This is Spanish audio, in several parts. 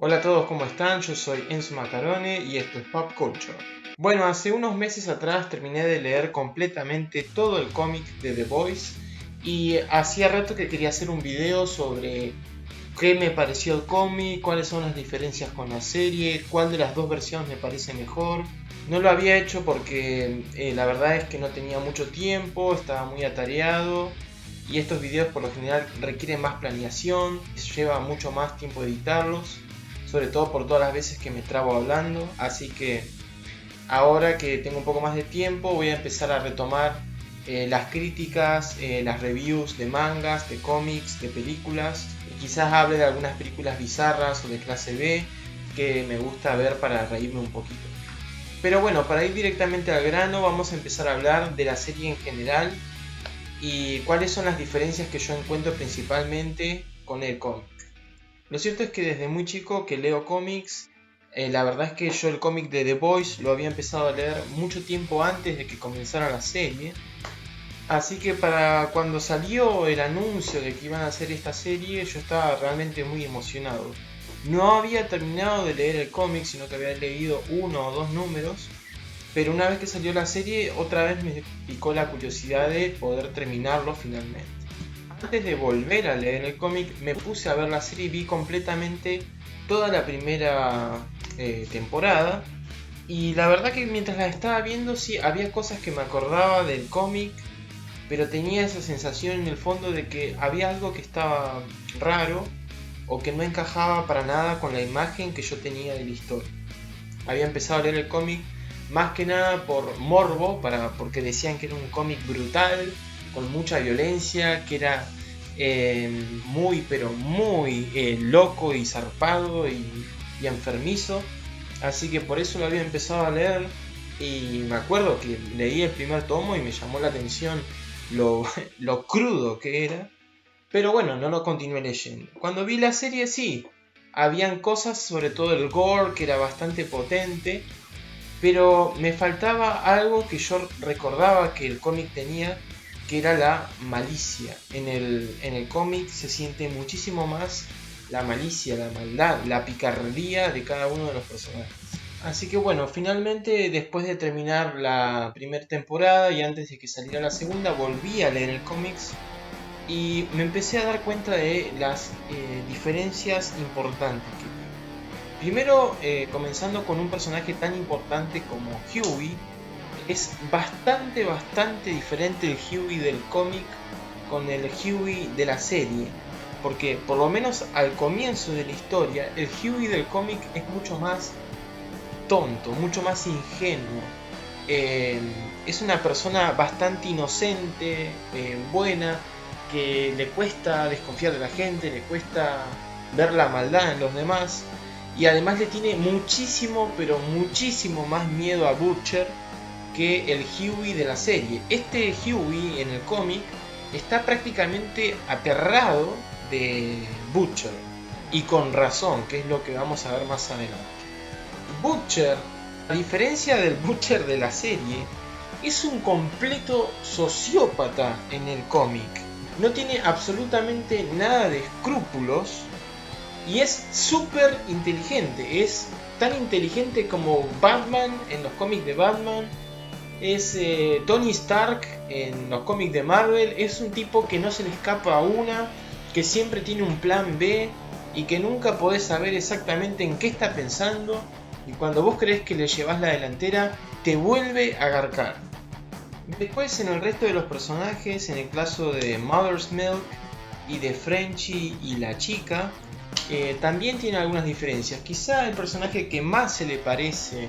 Hola a todos, ¿cómo están? Yo soy Enzo Macarone y esto es Pop Culture. Bueno, hace unos meses atrás terminé de leer completamente todo el cómic de The Boys y hacía rato que quería hacer un video sobre qué me pareció el cómic, cuáles son las diferencias con la serie, cuál de las dos versiones me parece mejor. No lo había hecho porque la verdad es que no tenía mucho tiempo, estaba muy atareado y estos videos por lo general requieren más planeación, lleva mucho más tiempo editarlos, sobre todo por todas las veces que me trabo hablando, así que ahora que tengo un poco más de tiempo voy a empezar a retomar las críticas, las reviews de mangas, de cómics, de películas, y quizás hable de algunas películas bizarras o de clase B que me gusta ver para reírme un poquito. Pero bueno, para ir directamente al grano vamos a empezar a hablar de la serie en general y cuáles son las diferencias que yo encuentro principalmente con el cómic. Lo cierto es que desde muy chico que leo cómics, la verdad es que yo el cómic de The Boys lo había empezado a leer mucho tiempo antes de que comenzara la serie. Así que para cuando salió el anuncio de que iban a hacer esta serie, yo estaba realmente muy emocionado. No había terminado de leer el cómic, sino que había leído uno o dos números. Pero una vez que salió la serie, otra vez me picó la curiosidad de poder terminarlo finalmente. Antes de volver a leer el cómic, me puse a ver la serie y vi completamente toda la primera temporada. Y la verdad que mientras la estaba viendo, sí, había cosas que me acordaba del cómic, pero tenía esa sensación en el fondo de que había algo que estaba raro o que no encajaba para nada con la imagen que yo tenía de la historia. Había empezado a leer el cómic más que nada por morbo, porque decían que era un cómic brutal, con mucha violencia, que era muy pero muy loco y zarpado y enfermizo. Así que por eso lo había empezado a leer y me acuerdo que leí el primer tomo y me llamó la atención lo, lo crudo que era. Pero bueno, no lo continué leyendo. Cuando vi la serie sí, habían cosas, sobre todo el gore, que era bastante potente, pero me faltaba algo que yo recordaba que el cómic tenía, que era la malicia. En el cómic se siente muchísimo más la malicia, la maldad, la picardía de cada uno de los personajes. Así que bueno, finalmente después de terminar la primera temporada y antes de que saliera la segunda, volví a leer el cómics y me empecé a dar cuenta de las diferencias importantes que tiene. Primero, comenzando con un personaje tan importante como Huey, es bastante diferente el Huey del cómic con el Huey de la serie, porque por lo menos al comienzo de la historia, el Huey del cómic es mucho más tonto, mucho más ingenuo. Es una persona bastante inocente, buena, que le cuesta desconfiar de la gente, le cuesta ver la maldad en los demás. Y además le tiene muchísimo, pero muchísimo más miedo a Butcher que el Huey de la serie. Este Huey en el cómic está prácticamente aterrado de Butcher. Y con razón, que es lo que vamos a ver más adelante. Butcher, a diferencia del Butcher de la serie, es un completo sociópata en el cómic. No tiene absolutamente nada de escrúpulos y es súper inteligente. Es tan inteligente como Batman en los cómics de Batman. Es Tony Stark en los cómics de Marvel. Es un tipo que no se le escapa a una, que siempre tiene un plan B y que nunca podés saber exactamente en qué está pensando. Y cuando vos crees que le llevas la delantera, te vuelve a agarcar. Después en el resto de los personajes, en el caso de Mother's Milk y de Frenchie y la chica, también tiene algunas diferencias. Quizá el personaje que más se le parece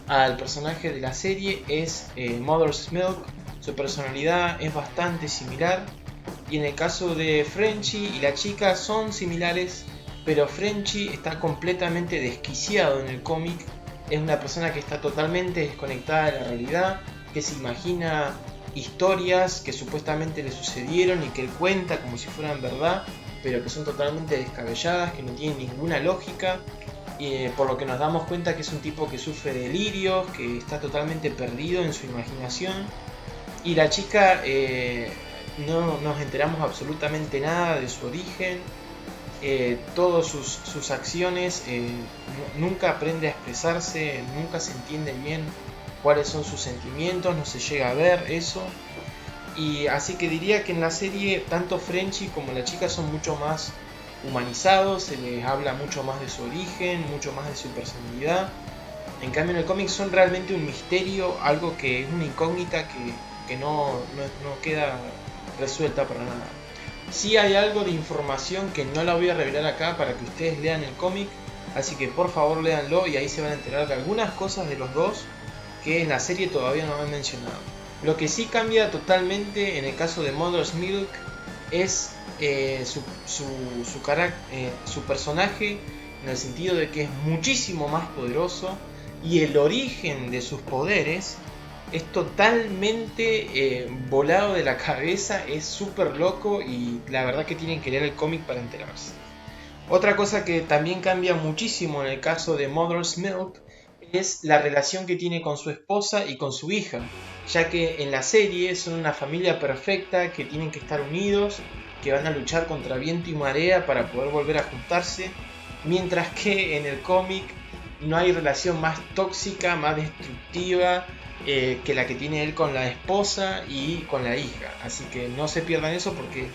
al personaje de la serie es Mother's Milk. Su personalidad es bastante similar. Y en el caso de Frenchie y la chica son similares, pero Frenchie está completamente desquiciado en el cómic. Es una persona que está totalmente desconectada de la realidad, que se imagina historias que supuestamente le sucedieron y que él cuenta como si fueran verdad, pero que son totalmente descabelladas, que no tienen ninguna lógica, por lo que nos damos cuenta que es un tipo que sufre delirios, que está totalmente perdido en su imaginación. Y la chica no nos enteramos absolutamente nada de su origen. todas sus acciones, nunca aprende a expresarse, nunca se entiende bien cuáles son sus sentimientos, no se llega a ver eso. Y así que diría que en la serie tanto Frenchy como la chica son mucho más humanizados, se les habla mucho más de su origen, mucho más de su personalidad. En cambio en el cómic son realmente un misterio, algo que es una incógnita que no queda resuelta para nada. Sí hay algo de información que no la voy a revelar acá para que ustedes lean el cómic, así que por favor léanlo y ahí se van a enterar de algunas cosas de los dos que en la serie todavía no han mencionado. Lo que sí cambia totalmente en el caso de Mother's Milk es su personaje, en el sentido de que es muchísimo más poderoso y el origen de sus poderes es totalmente volado de la cabeza, es súper loco y la verdad que tienen que leer el cómic para enterarse. Otra cosa que también cambia muchísimo en el caso de Mother's Milk es la relación que tiene con su esposa y con su hija, ya que en la serie son una familia perfecta, que tienen que estar unidos, que van a luchar contra viento y marea para poder volver a juntarse, mientras que en el cómic no hay relación más tóxica, más destructiva que la que tiene él con la esposa y con la hija. Así que no se pierdan eso porque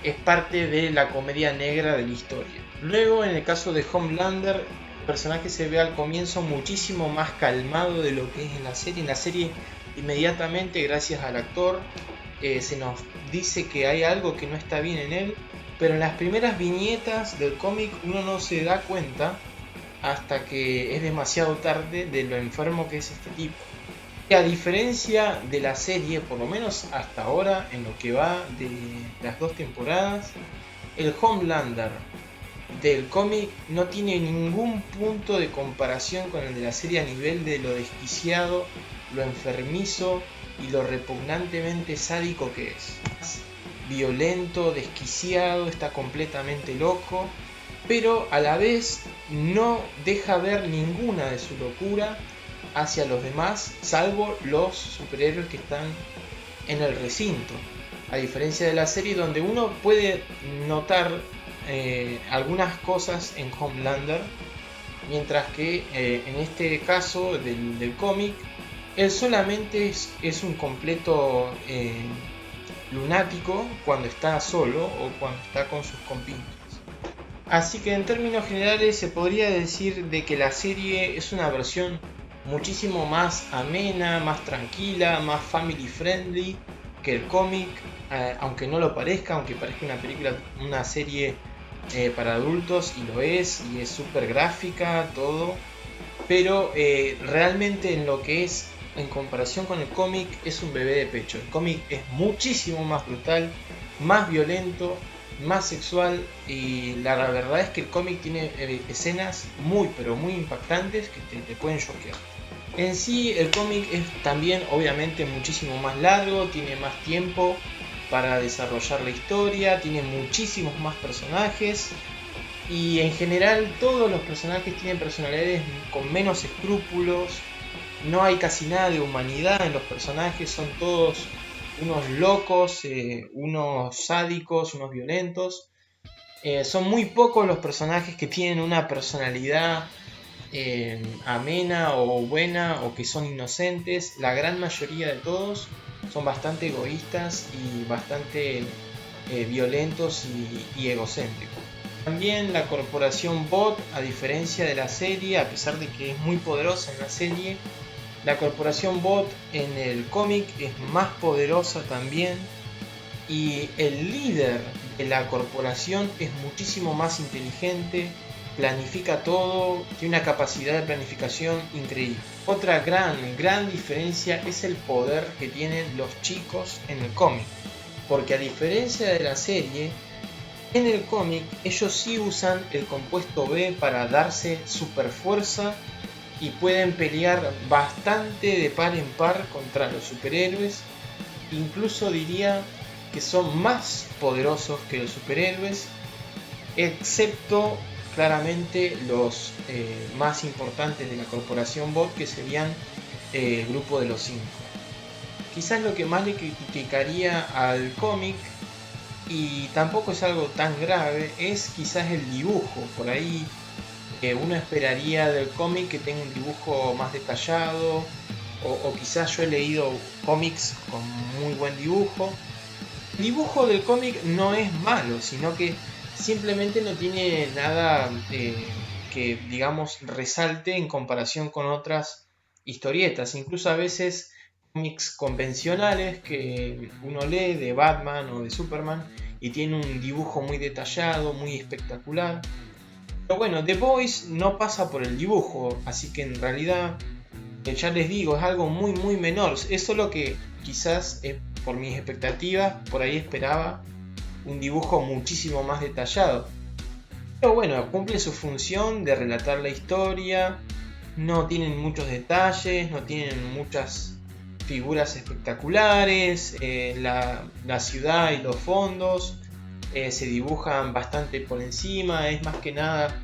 es parte de la comedia negra de la historia. Luego, en el caso de Homelander, el personaje se ve al comienzo muchísimo más calmado de lo que es en la serie. En la serie, inmediatamente, gracias al actor, se nos dice que hay algo que no está bien en él, pero en las primeras viñetas del cómic uno no se da cuenta hasta que es demasiado tarde de lo enfermo que es este tipo. Y a diferencia de la serie, por lo menos hasta ahora, en lo que va de las 2 temporadas, el Homelander del cómic no tiene ningún punto de comparación con el de la serie a nivel de lo desquiciado, lo enfermizo y lo repugnantemente sádico que es. Violento, desquiciado, está completamente loco, pero a la vez no deja ver ninguna de su locura hacia los demás, salvo los superhéroes que están en el recinto. A diferencia de la serie, donde uno puede notar algunas cosas en Homelander, mientras que en este caso del cómic, él solamente es un completo lunático cuando está solo o cuando está con sus compinches. Así que en términos generales se podría decir de que la serie es una versión muchísimo más amena, más tranquila, más family friendly que el cómic, aunque no lo parezca, aunque parezca una serie para adultos, y lo es, y es súper gráfica, todo, pero realmente en lo que es en comparación con el cómic es un bebé de pecho. El cómic es muchísimo más brutal, más violento, más sexual, y la verdad es que el cómic tiene escenas muy pero muy impactantes que te pueden choquear. En sí el cómic es también obviamente muchísimo más largo, tiene más tiempo para desarrollar la historia, tiene muchísimos más personajes y en general todos los personajes tienen personalidades con menos escrúpulos, no hay casi nada de humanidad en los personajes, son todos unos locos, unos sádicos, unos violentos. Son muy pocos los personajes que tienen una personalidad amena o buena o que son inocentes. La gran mayoría de todos son bastante egoístas y bastante violentos y egocéntricos. También la corporación Bot, a diferencia de la serie, a pesar de que es muy poderosa en la serie, la corporación Bot en el cómic es más poderosa también, y el líder de la corporación es muchísimo más inteligente, planifica todo, tiene una capacidad de planificación increíble. Otra gran diferencia es el poder que tienen los chicos en el cómic, porque a diferencia de la serie, en el cómic ellos sí usan el compuesto B para darse super fuerza y pueden pelear bastante de par en par contra los superhéroes. Incluso diría que son más poderosos que los superhéroes, excepto claramente los más importantes de la corporación Bot, que serían el grupo de los 5. Quizás lo que más le criticaría al cómic y tampoco es algo tan grave, es quizás el dibujo. Por ahí uno esperaría del cómic que tenga un dibujo más detallado, o quizás yo he leído cómics con muy buen dibujo. El dibujo del cómic no es malo, sino que simplemente no tiene nada que, digamos, resalte en comparación con otras historietas. Incluso a veces cómics convencionales que uno lee de Batman o de Superman y tiene un dibujo muy detallado, muy espectacular. Pero bueno, The Boys no pasa por el dibujo, así que en realidad, ya les digo, es algo muy menor. Es solo que quizás por mis expectativas, por ahí esperaba un dibujo muchísimo más detallado. Pero bueno, cumple su función de relatar la historia. No tienen muchos detalles, no tienen muchas figuras espectaculares. La ciudad y los fondos se dibujan bastante por encima. Es más que nada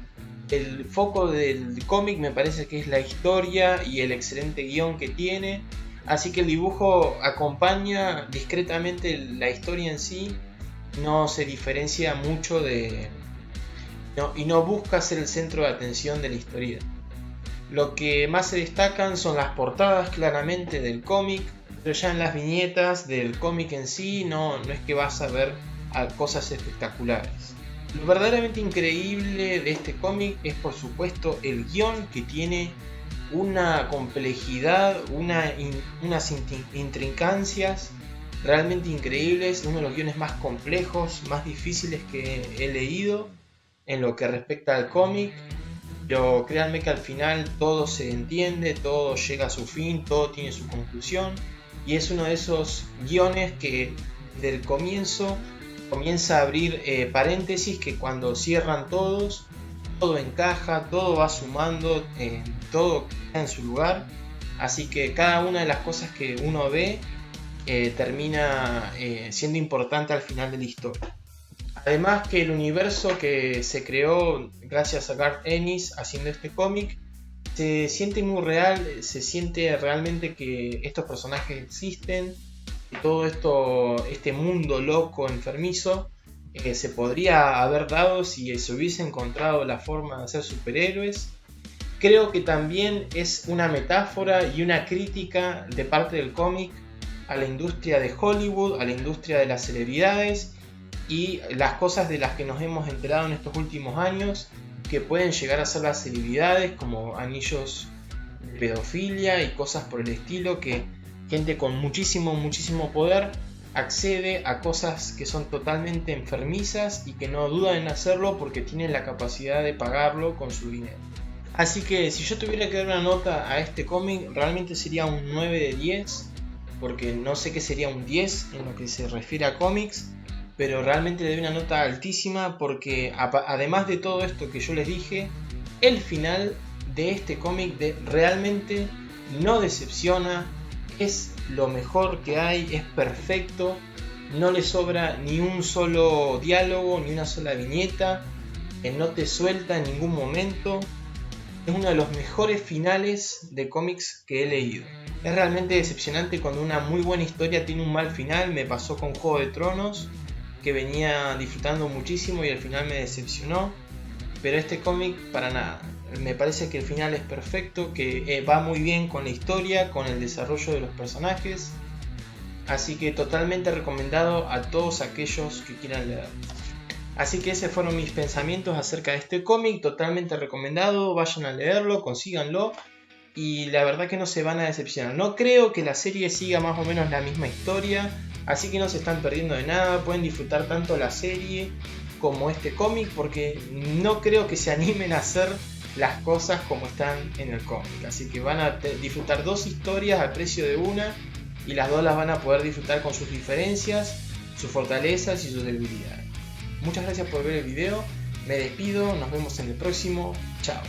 el foco del cómic, me parece que es la historia y el excelente guión que tiene. Así que el dibujo acompaña discretamente la historia en sí. No se diferencia mucho y no busca ser el centro de atención de la historia. Lo que más se destacan son las portadas claramente del cómic, pero ya en las viñetas del cómic en sí no es que vas a ver cosas espectaculares. Lo verdaderamente increíble de este cómic es por supuesto el guión, que tiene una complejidad, unas intrincancias realmente increíbles, uno de los guiones más complejos, más difíciles que he leído en lo que respecta al cómic. Pero créanme que al final todo se entiende, todo llega a su fin, todo tiene su conclusión, y es uno de esos guiones que desde el comienzo comienza a abrir paréntesis que cuando cierran todos, todo encaja, todo va sumando, todo queda en su lugar. Así que cada una de las cosas que uno ve termina siendo importante al final de la historia. Además que el universo que se creó gracias a Garth Ennis haciendo este cómic se siente muy real, se siente realmente que estos personajes existen, que todo este mundo loco, enfermizo, se podría haber dado si se hubiese encontrado la forma de ser superhéroes. Creo que también es una metáfora y una crítica de parte del cómic a la industria de Hollywood, a la industria de las celebridades y las cosas de las que nos hemos enterado en estos últimos años, que pueden llegar a ser las celebridades, como anillos de pedofilia y cosas por el estilo, que gente con muchísimo poder accede a cosas que son totalmente enfermizas y que no dudan en hacerlo porque tienen la capacidad de pagarlo con su dinero. Así que si yo tuviera que dar una nota a este cómic, realmente sería un 9 de 10, porque no sé qué sería un 10 en lo que se refiere a cómics, pero realmente le doy una nota altísima porque además de todo esto que yo les dije, el final de este cómic realmente no decepciona, es lo mejor que hay, es perfecto, no le sobra ni un solo diálogo, ni una sola viñeta, no te suelta en ningún momento. Es uno de los mejores finales de cómics que he leído. Es realmente decepcionante cuando una muy buena historia tiene un mal final. Me pasó con Juego de Tronos, que venía disfrutando muchísimo y al final me decepcionó. Pero este cómic para nada. Me parece que el final es perfecto, que va muy bien con la historia, con el desarrollo de los personajes. Así que totalmente recomendado a todos aquellos que quieran leer. Así que esos fueron mis pensamientos acerca de este cómic, totalmente recomendado, vayan a leerlo, consíganlo y la verdad que no se van a decepcionar. No creo que la serie siga más o menos la misma historia, así que no se están perdiendo de nada, pueden disfrutar tanto la serie como este cómic porque no creo que se animen a hacer las cosas como están en el cómic. Así que van a disfrutar dos historias al precio de una y las dos las van a poder disfrutar con sus diferencias, sus fortalezas y sus debilidades. Muchas gracias por ver el video, me despido, nos vemos en el próximo, chao.